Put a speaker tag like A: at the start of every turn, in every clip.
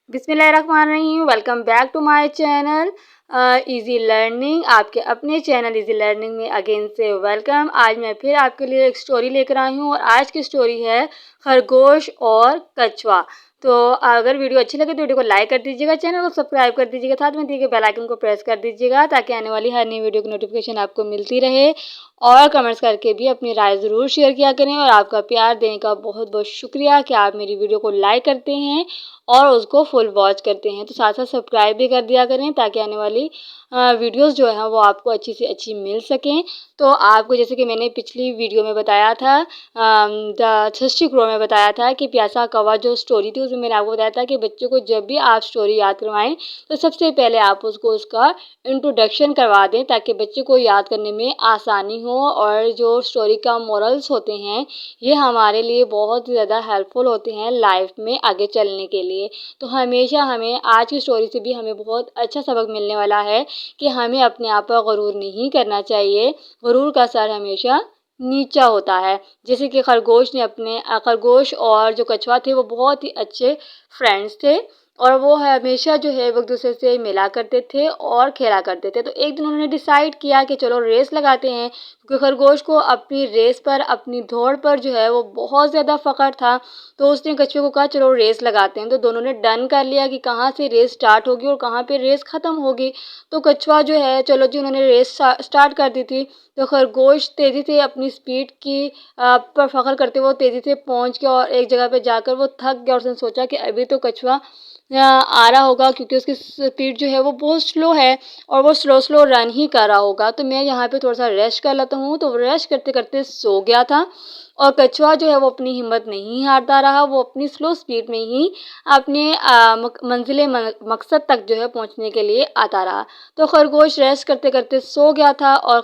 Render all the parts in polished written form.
A: बिस्मिल्लाहिर्रहमानिर्रहीम। Welcome back to my channel easy learning. आपके अपने चैनल इजी लर्निंग में अगेन से वेलकम। आज मैं फिर आपके लिए एक स्टोरी लेकर आई हूँ और आज की स्टोरी है खरगोश और कछुआ। तो अगर वीडियो अच्छी लगे तो वीडियो को लाइक कर दीजिएगा, चैनल को सब्सक्राइब कर दीजिएगा, साथ में दिए गए बेल आइकन को प्रेस कर दीजिएगा ताकि आने वाली हर नई वीडियो की नोटिफिकेशन आपको मिलती रहे। और कमेंट्स करके भी अपनी राय ज़रूर शेयर किया करें और आपका प्यार देने का बहुत बहुत शुक्रिया कि आप मेरी वीडियो को लाइक करते हैं और उसको फुल वॉच करते हैं। तो साथ साथ सब्सक्राइब भी कर दिया करें ताकि आने वाली वीडियोस जो है वो आपको अच्छी से अच्छी मिल सकें। तो आपको जैसे कि मैंने पिछली वीडियो में बताया था, द थिर्स्टी क्रो में बताया था कि प्यासा कौवा जो स्टोरी थी उसमें मैंने आपको बताया था कि बच्चों को जब भी आप स्टोरी याद करवाएं तो सबसे पहले आप उसको उसका इंट्रोडक्शन करवा दें ताकि बच्चे को याद करने में आसानी हो। और जो स्टोरी का मोरल्स होते हैं ये हमारे लिए बहुत ही ज़्यादा हेल्पफुल होते हैं लाइफ में आगे चलने के लिए। तो हमेशा हमें आज की स्टोरी से भी हमें बहुत अच्छा सबक मिलने वाला है कि हमें अपने आप पर गरूर नहीं करना चाहिए। गरूर का सर हमेशा नीचा होता है। जैसे कि खरगोश और जो कछुआ थे वो बहुत ही अच्छे फ्रेंड्स थे और वो हमेशा जो है वो एक दूसरे से मिला करते थे और खेला करते थे। तो एक दिन उन्होंने डिसाइड किया कि चलो रेस लगाते हैं, क्योंकि खरगोश को अपनी रेस पर, अपनी दौड़ पर जो है वो बहुत ज़्यादा फ़ख्र था। तो उसने कछुए को कहा चलो रेस लगाते हैं। तो दोनों ने डन कर लिया कि कहाँ से रेस स्टार्ट होगी और कहाँ पे रेस ख़त्म होगी। तो कछुआ जो है, चलो जी, उन्होंने रेस स्टार्ट कर दी थी। तो खरगोश तेज़ी से अपनी स्पीड की पर फ़ख्र करते हुए तेज़ी से पहुँच गया और एक जगह पे जाकर वो थक गया और उसने सोचा कि अभी तो कछुआ आ रहा होगा क्योंकि उसकी स्पीड जो है वो बहुत स्लो है और वो स्लो रन ही कर रहा होगा। तो मैं यहाँ पे थोड़ा सा रेस्ट कर लेता हूँ। तो रेस्ट करते करते सो गया था और कछुआ जो है वो अपनी हिम्मत नहीं हारता रहा। वो अपनी स्लो स्पीड में ही अपने मकसद तक जो है पहुँचने के लिए आता रहा। तो खरगोश रेस्ट करते करते सो गया था और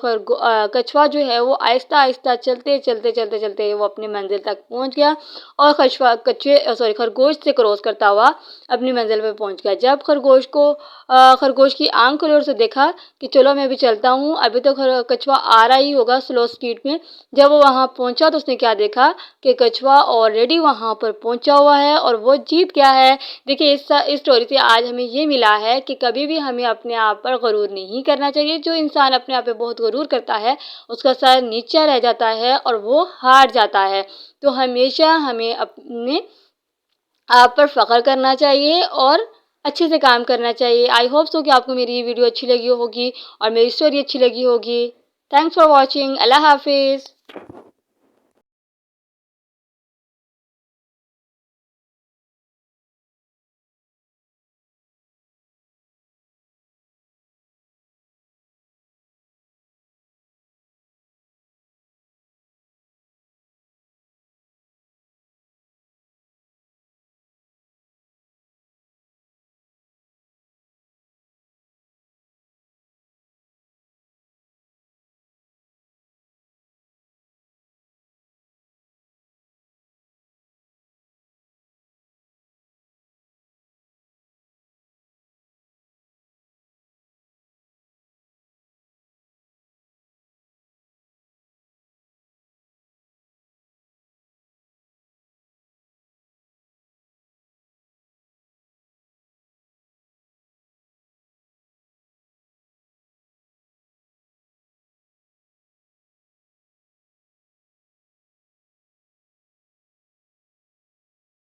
A: कछुआ जो है वो आहिस्ता आहिस्ता चलते वो अपनी मंजिल तक पहुँच गया और खरगोश से क्रॉस करता हुआ अपनी मंजिल पे पहुंच गया। जब खरगोश की आंख खुली और उसे देखा कि चलो मैं भी चलता हूँ, अभी तो कछुआ आ रहा ही होगा स्लो स्पीड में। जब वो वहाँ पहुंचा तो उसने क्या देखा कि कछुआ ऑलरेडी वहाँ पर पहुंचा हुआ है और वो जीत गया है। देखिए, इस स्टोरी से आज हमें ये मिला है कि कभी भी हमें अपने आप पर गरूर नहीं करना चाहिए। जो इंसान अपने आप पे बहुत गरूर करता है उसका सर नीचा रह जाता है और वो हार जाता है। तो हमेशा हमें अपने आप पर फ़ख्र करना चाहिए और अच्छे से काम करना चाहिए। आई होप सो कि आपको मेरी ये वीडियो अच्छी लगी होगी और मेरी स्टोरी अच्छी लगी होगी। Thanks for watching. अल्लाह हाफिज़।